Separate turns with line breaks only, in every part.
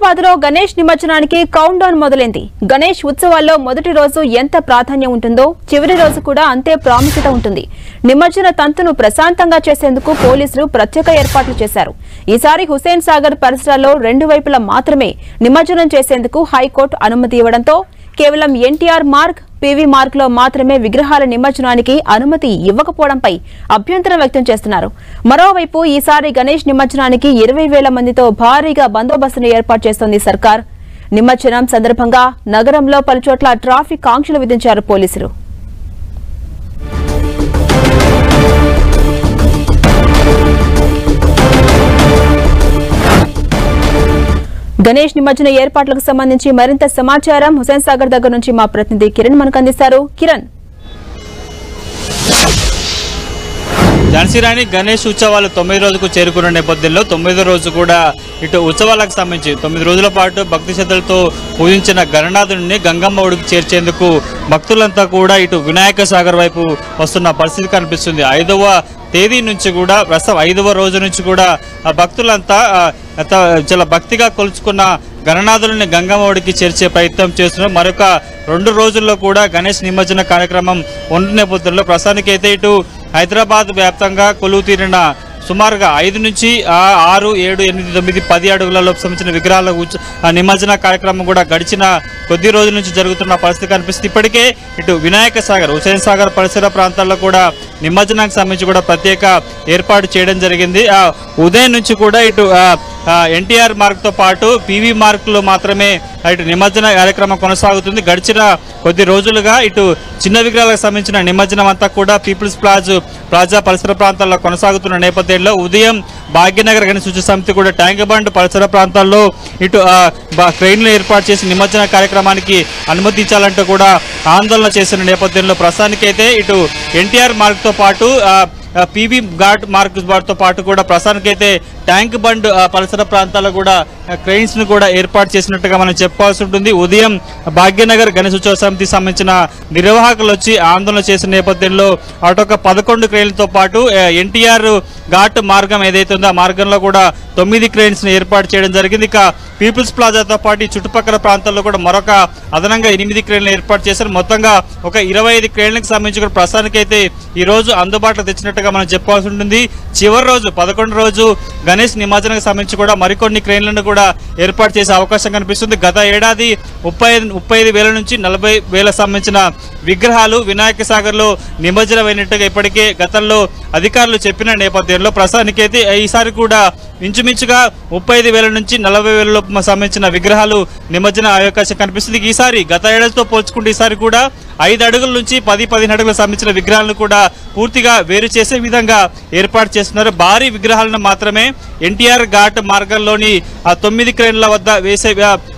హైదరాబాద్ లో గణేష్ నిమజ్జనానికి count down మొదలైంది. గణేష్ ఉత్సవాల్లో మొదటి రోజు ఎంత ప్రాధాన్యం ఉంటుందో చివరి రోజు కూడా అంతే ప్రాముఖ్యత ఉంటుంది. నిమజ్జన తంతును ప్రశాంతంగా చేసేందుకు పోలీసులు ప్రత్యేక ఏర్పాట్లు చేశారు. ఈసారి హుస్సేన్ సాగర్ పరిసరాల్లో రెండు వైపులా మాత్రమే నిమజ్జనం చేసేందుకు హైకోర్టు అనుమతి ఇవ్వడంతో కేవలం ఎన్టీఆర్ మార్గ్, పీవీ మార్గ్ లో మాత్రమే విగ్రహాల నిమజ్జనానికి అనుమతి ఇవ్వకపోవడంపై అభ్యంతరం వ్యక్తం చేస్తున్నారు. మరోవైపు ఈసారి గణేష్ నిమజ్జనానికి 20,000 మందితో భారీగా బందోబస్తును ఏర్పాటు చేస్తోంది సర్కార్. నిమజ్జనం సందర్భంగా నగరంలో పలుచోట్ల ట్రాఫిక్ ఆంక్షలు విధించారు పోలీసులు. గణేష్ నిమజ్జన ఏర్పాట్లకు సంబంధించి మరింత సమాచారం హుస్సేన్ సాగర్ దగ్గర నుంచి మా ప్రతినిధి కిరణ్ మనకు అందిస్తారు. కిరణ్,
ఝాన్సీ రాణి, గణేష్ ఉత్సవాలు 9 రోజుకు చేరుకున్న నేపథ్యంలో 9వ రోజు కూడా ఇటు ఉత్సవాలకు సంబంధించి 9 రోజుల పాటు భక్తి శ్రద్ధలతో పూజించిన గణనాథుడిని గంగమ్మ ఒడికి చేర్చేందుకు భక్తులంతా కూడా ఇటు వినాయక సాగర్ వైపు వస్తున్న పరిస్థితి కనిపిస్తుంది. 5వ తేదీ నుంచి కూడా ప్రస్తుతం 5వ రోజు నుంచి కూడా భక్తులంతా చాలా భక్తిగా కొలుచుకున్న గణనాథులని గంగమ్మ ఒడికి చేర్చే ప్రయత్నం చేస్తున్నారు. మరొక 2 రోజుల్లో కూడా గణేష్ నిమజ్జన కార్యక్రమం ఉన్న నేపథ్యంలో ప్రస్తుతానికైతే ఇటు హైదరాబాద్ వ్యాప్తంగా కొలువు తీరిన సుమారుగా 5 నుంచి 6, 7, 8, 9, 10 అడుగులలో సంబంధించిన విగ్రహాల నిమజ్జన కార్యక్రమం కూడా గడిచిన కొద్ది రోజుల నుంచి జరుగుతున్న పరిస్థితి కనిపిస్తుంది. ఇప్పటికే ఇటు వినాయక సాగర్, హుస్సేన్ సాగర్ పరిసర ప్రాంతాల్లో కూడా నిమజ్జనానికి సంబంధించి కూడా ప్రత్యేక ఏర్పాటు చేయడం జరిగింది. ఉదయం నుంచి కూడా ఇటు ఎన్టీఆర్ మార్గ్తో పాటు పీవీ మార్గ్లో మాత్రమే ఇటు నిమజ్జన కార్యక్రమం కొనసాగుతుంది. గడిచిన కొద్ది రోజులుగా ఇటు చిన్న విగ్రహాలకు సంబంధించిన నిమజ్జనం అంతా కూడా పీపుల్స్ ప్లాజా పరిసర ప్రాంతాల్లో కొనసాగుతున్న నేపథ్యంలో ఉదయం భాగ్యనగర్ గణేష్ ఉత్సవ సమితి కూడా ట్యాంక్ బండ్ పరిసర ప్రాంతాల్లో ఇటు క్రెయిన్లు ఏర్పాటు చేసి నిమజ్జన కార్యక్రమానికి అనుమతించాలంటూ కూడా ఆందోళన చేసిన నేపథ్యంలో ప్రస్తుతానికైతే ఇటు ఎన్టీఆర్ మార్గ్తో పాటు పీవీ ఘాట్ మార్గ్తో పాటు కూడా ప్రస్తుతానికైతే ట్యాంక్ బండ్ పరిసర ప్రాంతాల్లో కూడా క్రెయిన్స్ ను కూడా ఏర్పాటు చేసినట్టుగా మనం చెప్పాల్సి ఉంటుంది. ఉదయం భాగ్యనగర్ గణేష్ ఉత్సవ సమితికి సంబంధించిన నిర్వాహకులు వచ్చి ఆందోళన చేసిన నేపథ్యంలో అటొక 11 క్రెయిన్లతో పాటు ఎన్టీఆర్ ఘాట్ మార్గం ఏదైతే ఉందో ఆ మార్గంలో కూడా 9 క్రెయిన్స్ ను ఏర్పాటు చేయడం జరిగింది. ఇక పీపుల్స్ ప్లాజాతో పాటు చుట్టుపక్కల ప్రాంతాల్లో కూడా మరొక అదనంగా 8 క్రెయిన్లు ఏర్పాటు చేశారు. మొత్తంగా ఒక 25 క్రెయిన్లకు సంబంధించి కూడా ప్రస్తుతానికైతే ఈ రోజు అందుబాటులో తెచ్చినట్టుగా మనం చెప్పాల్సి ఉంటుంది. చివరి రోజు 11 రోజు గణేష్ నిమజ్జనానికి సంబంధించి కూడా మరికొన్ని క్రెయిన్లను కూడా ఏర్పాటు చేసే అవకాశం కనిపిస్తుంది. గత ఏడాది 35,000 నుంచి 40,000 సంబంధించిన విగ్రహాలు వినాయక సాగర్లో నిమజ్జనమైనట్టుగా ఇప్పటికే గతంలో అధికారులు చెప్పిన నేపథ్యంలో ప్రస్తుతానికైతే ఈసారి కూడా ఇంచుమించుగా 35,000 నుంచి 40,000 సంబంధించిన విగ్రహాలు నిమజ్జన అవకాశం కనిపిస్తుంది. ఈసారి గత ఏడాదితో పోల్చుకుంటే ఈసారి కూడా 5 అడుగుల నుంచి 10-15 అడుగులకు సంబంధించిన విగ్రహాలను కూడా పూర్తిగా వేరు చేసే విధంగా ఏర్పాటు చేస్తున్నారు. భారీ విగ్రహాలను మాత్రమే ఎన్టీఆర్ ఘాట్ మార్గంలోని ఆ 9 క్రేన్ల వద్ద వేసే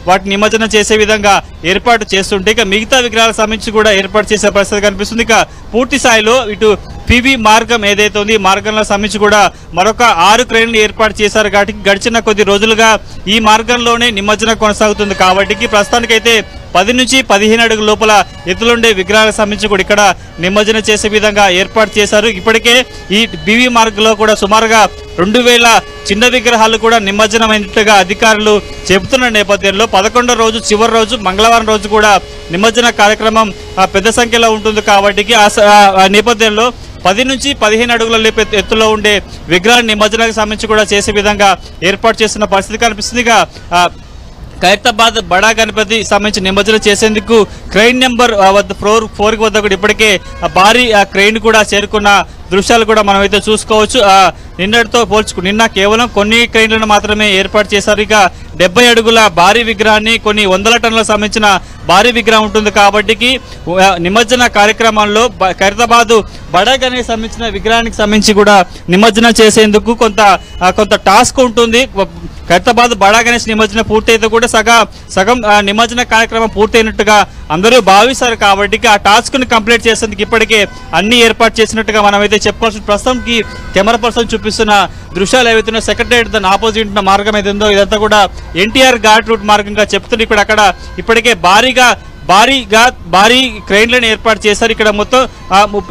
వాటిని నిమజ్జనం చేసే విధంగా ఏర్పాటు చేస్తుంటే ఇక మిగతా విగ్రహాలకు సంబంధించి కూడా ఏర్పాటు చేసే పరిస్థితి కనిపిస్తుంది. ఇక పూర్తి స్థాయిలో ఇటు పీవీ మార్గం ఏదైతే ఉంది మార్గంలో సంబంధించి కూడా మరొక 6 క్రేన్లు ఏర్పాటు చేశారు. కాబట్టి గడిచిన కొద్ది రోజులుగా ఈ మార్గంలోనే నిమజ్జనం కొనసాగుతుంది. కాబట్టి ప్రస్తుతానికైతే 10 నుంచి 15 అడుగుల లోపల ఎత్తులుండే విగ్రహాలకు సంబంధించి కూడా ఇక్కడ నిమజ్జనం చేసే విధంగా ఏర్పాటు చేశారు. ఇప్పటికే ఈ పీవీ మార్గంలో కూడా సుమారుగా 2,000 చిన్న విగ్రహాలు కూడా నిమజ్జనమైనట్టుగా అధికారులు చెబుతున్న నేపథ్యంలో 11వ రోజు చివరి రోజు మంగళవారం రోజు కూడా నిమజ్జన కార్యక్రమం పెద్ద సంఖ్యలో ఉంటుంది. కాబట్టి ఆ నేపథ్యంలో 10 నుంచి 15 అడుగుల ఎత్తులో ఉండే విగ్రహ నిమజ్జనానికి సంబంధించి కూడా చేసే విధంగా ఏర్పాటు చేస్తున్న పరిస్థితి కనిపిస్తుంది. ఖైరతాబాద్ బడా గణపతి సంబంధించి నిమజ్జనం చేసేందుకు క్రెయిన్ నెంబర్ 4 వద్ద కూడా ఇప్పటికే భారీ క్రెయిన్ కూడా చేరుకున్న దృశ్యాలు కూడా మనమైతే చూసుకోవచ్చు. నిన్నటితో పోల్చుకుని నిన్న కేవలం కొన్ని క్రెయిన్లను మాత్రమే ఏర్పాటు చేశారు. ఇక 70 అడుగుల భారీ విగ్రహాన్ని కొన్ని 100 టన్నులకు సంబంధించిన భారీ విగ్రహం ఉంటుంది. కాబట్టి నిమజ్జన కార్యక్రమంలో ఖైరతాబాద్ బడా గణేష్ సంబంధించిన విగ్రహానికి సంబంధించి కూడా నిమజ్జనం చేసేందుకు కొంత టాస్క్ ఉంటుంది. ఖైరతాబాద్ బడా గణేష్ నిమజ్జనం పూర్తయితే కూడా సగం నిమజ్జన కార్యక్రమం పూర్తయినట్టుగా అందరూ భావిస్తారు. కాబట్టి ఆ టాస్క్ ని కంప్లీట్ చేసేందుకు ఇప్పటికే అన్ని ఏర్పాటు చేసినట్టుగా మనమైతే చెప్పుకోవాల్సిన ప్రస్తుతానికి కెమెరా పర్సన్ చూపిస్తున్న దృశ్యాలు ఏవైతున్నా సెక్రటరియట్ దాని ఆపోజిట్ ఉన్న మార్గం ఏదైందో ఇదంతా కూడా ఎన్టీఆర్ ఘాట్ రూట్ మార్గంగా చెప్తుంది. ఇప్పుడు అక్కడ ఇప్పటికే భారీగా భారీ క్రెయిన్లను ఏర్పాటు చేశారు. ఇక్కడ మొత్తం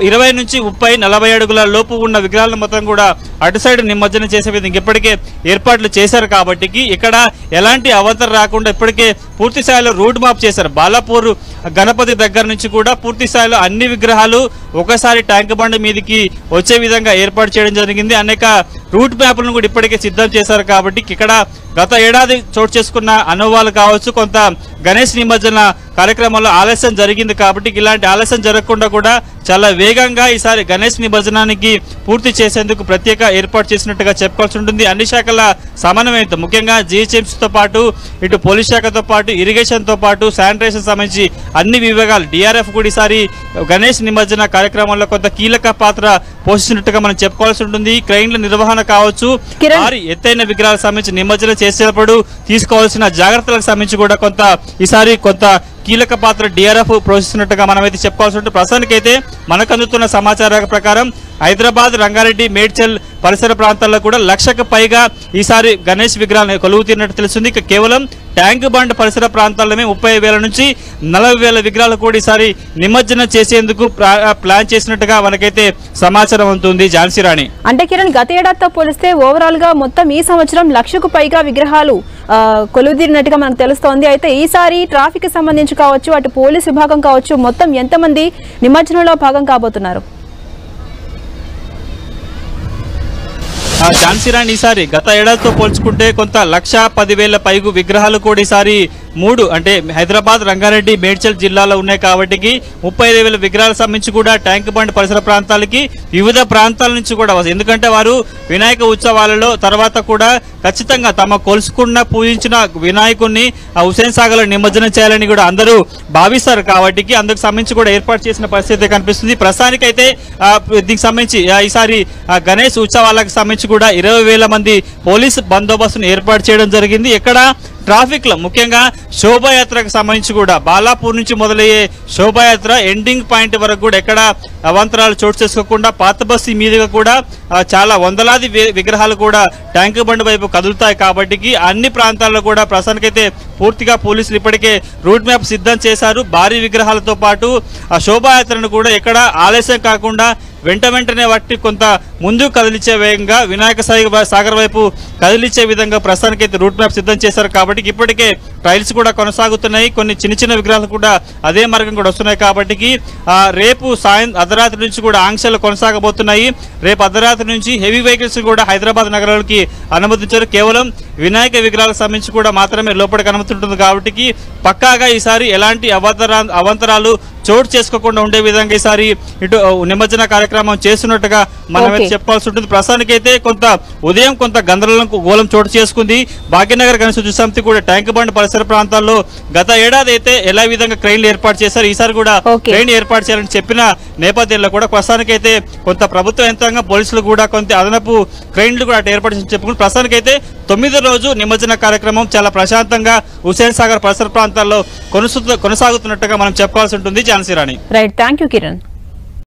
20 నుంచి 30, 40 అడుగుల లోపు ఉన్న విగ్రహాలను మొత్తం కూడా అటు సైడ్ నిమజ్జనం చేసే విధంగా ఇప్పటికే ఏర్పాట్లు చేశారు. కాబట్టి ఇక్కడ ఎలాంటి అవంతరం రాకుండా ఇప్పటికే పూర్తి స్థాయిలో రూట్ మ్యాప్ చేశారు. బాలాపూర్ గణపతి దగ్గర నుంచి కూడా పూర్తి స్థాయిలో అన్ని విగ్రహాలు ఒకసారి ట్యాంక్ బండ్ మీదకి వచ్చే విధంగా ఏర్పాటు చేయడం జరిగింది. అనేక రూట్ మ్యాప్లను కూడా ఇప్పటికే సిద్ధం చేశారు. కాబట్టి ఇక్కడ గత ఏడాది చోటు చేసుకున్న అనుభవాలు కావచ్చు, కొంత గణేష్ నిమజ్జన కార్యక్రమంలో ఆలస్యం జరిగింది. కాబట్టి ఇలాంటి ఆలస్యం జరగకుండా కూడా చాలా వేగంగా ఈసారి గణేష్ నిమజ్జనానికి పూర్తి చేసేందుకు ప్రత్యేక ఏర్పాటు చేసినట్టుగా చెప్పుకోవాల్సి ఉంటుంది. అన్ని శాఖల సమన్వయంతో ముఖ్యంగా జీహెచ్ఎంసీతో పాటు ఇటు పోలీస్ శాఖతో పాటు ఇరిగేషన్తో పాటు శానిటేషన్ సంబంధించి అన్ని విభాగాలు డిఆర్ఎఫ్ కూడా ఈసారి గణేష్ నిమజ్జన కార్యక్రమంలో కొంత కీలక పాత్ర పోషించినట్టుగా మనం చెప్పుకోవాల్సి ఉంటుంది. క్రెయిన్ల నిర్వహణ కావచ్చు, భారీ ఎత్తైన విగ్రహాలకు సంబంధించి నిమజ్జనం చేసేటప్పుడు తీసుకోవాల్సిన జాగ్రత్తలకు సంబంధించి కూడా ఈసారి కొంత కీలక పాత్ర డిఆర్ఎఫ్ పోషిస్తున్నట్టుగా మనమైతే చెప్పుకోవాల్సి ఉంటుంది. ప్రస్తుతానికైతే మనకు అందుతున్న సమాచారం ప్రకారం హైదరాబాద్, రంగారెడ్డి, మేడ్చల్ పరిసర ప్రాంతాల్లో కూడా 1,00,000కు పైగా ఈసారి గణేష్ విగ్రహాలను కొలువు తీరినట్టు తెలుస్తుంది. ఇక కేవలం ట్యాంక్ బండ్ పరిసర ప్రాంతాల్లోనే 30,000 నుంచి 40,000 విగ్రహాలు కూడా ఈసారి నిమజ్జనం చేసేందుకు ప్లాన్ చేసినట్టుగా మనకైతే సమాచారం ఉంటుంది. ఝాన్సీ రాణి,
అంటే కిరణ్, గత ఏడాదితో పోలిస్తే ఓవరాల్ గా మొత్తం ఈ సంవత్సరం 1,00,000కు పైగా విగ్రహాలు కొలువుదీరినట్టుగా మనకు తెలుస్తోంది. అయితే ఈసారి ట్రాఫిక్ సంబంధించి కావచ్చు, అటు పోలీస్ విభాగం కావచ్చు, మొత్తం ఎంతమంది నిమజ్జనంలో భాగం కాబోతున్నారు?
ఝాన్సీ రాణి, ఈసారి గత ఏడాదితో పోల్చుకుంటే కొంత 1,10,000 పైగు విగ్రహాలు కూడా ఈసారి 3 అంటే హైదరాబాద్, రంగారెడ్డి, మేడ్చల్ జిల్లాలో ఉన్నాయి. కాబట్టి 35,000 విగ్రహాలకు సంబంధించి కూడా ట్యాంక్ బండ్ పరిసర ప్రాంతాలకి వివిధ ప్రాంతాల నుంచి కూడా వస్తుంది. ఎందుకంటే వారు వినాయక ఉత్సవాలలో తర్వాత కూడా ఖచ్చితంగా తమ కొలుసుకున్న పూజించిన వినాయకుడిని హుసేన్ సాగర్లో నిమజ్జనం చేయాలని కూడా అందరూ భావిస్తారు. కాబట్టి అందుకు సంబంధించి కూడా ఏర్పాటు చేసిన పరిస్థితి కనిపిస్తుంది. ప్రస్తుతానికైతే దీనికి సంబంధించి ఈసారి గణేష్ ఉత్సవాలకు సంబంధించి కూడా 20,000 మంది పోలీస్ బందోబస్తును ఏర్పాటు చేయడం జరిగింది. ఎక్కడ ట్రాఫిక్ లో ముఖ్యంగా శోభాయాత్రకు సంబంధించి కూడా బాలాపూర్ నుంచి మొదలయ్యే శోభాయాత్ర ఎండింగ్ పాయింట్ వరకు కూడా ఎక్కడ అవాంతరాలు చోటు చేసుకోకుండా పాత బస్తీ మీదుగా కూడా చాలా వందలాది విగ్రహాలు కూడా ట్యాంక్ బండ్ వైపు కదులుతాయి. కాబట్టి అన్ని ప్రాంతాల్లో కూడా ప్రస్తుతానికైతే పూర్తిగా పోలీసులు ఇప్పటికే రూట్ మ్యాప్ సిద్ధం చేశారు. భారీ విగ్రహాలతో పాటు ఆ శోభాయాత్రను కూడా ఎక్కడ ఆలస్యం కాకుండా వెంటనే వాటిని కొంత ముందుకు కదిలించే వేగంగా వినాయక సాగర్ వైపు కదిలించే విధంగా ప్రస్తుతానికైతే రూట్ మ్యాప్ సిద్ధం చేశారు. కాబట్టి ఇప్పటికే ట్రయల్స్ కూడా కొనసాగుతున్నాయి. కొన్ని చిన్న విగ్రహాలు కూడా అదే మార్గం కూడా వస్తున్నాయి. కాబట్టి రేపు అర్ధరాత్రి నుంచి కూడా ఆంక్షలు కొనసాగబోతున్నాయి. రేపు అర్ధరాత్రి నుంచి హెవీ వెహికల్స్ కూడా హైదరాబాద్ నగరంలోకి అనుమతించారు. కేవలం వినాయక విగ్రహాలకు సంబంధించి కూడా మాత్రమే లోపలికి అనుమతి ఉంటుంది. కాబట్టి పక్కాగా ఈసారి ఎలాంటి అవాంతరాలు చోటు చేసుకోకుండా ఉండే విధంగా ఈసారి ఇటు నిమజ్జన కార్యక్రమం చేస్తున్నట్టుగా మనమైతే చెప్పాల్సి ఉంటుంది. ప్రస్తుతానికైతే ఉదయం కొంత గందరగోళం చోటు చేసుకుంది. భాగ్యనగర్ గణేష్ ఉత్సవ సమితి కూడా ట్యాంక్ బండ్ పరిసర ప్రాంతాల్లో గత ఏడాది అయితే ఎలా విధంగా క్రెయిన్లు ఏర్పాటు చేశారు, ఈసారి కూడా క్రెయిన్ ఏర్పాటు చేయాలని చెప్పిన నేపథ్యంలో కూడా ప్రస్తుతానికైతే కొంత ప్రభుత్వ యంత్రాంగం పోలీసులు కూడా కొంత అదనపు క్రెయిన్లు కూడా ఏర్పాటు చేసి చెప్పుకుని ప్రస్తుతానికైతే 9వ రోజు నిమజ్జన కార్యక్రమం చాలా ప్రశాంతంగా హుసేన్ సాగర్ పరిసర ప్రాంతాల్లో కొనసాగుతున్నట్టుగా మనం చెప్పాల్సి ఉంటుంది. ఝాన్సీ రాణి,
రైట్, థ్యాంక్ యూ కిరణ్.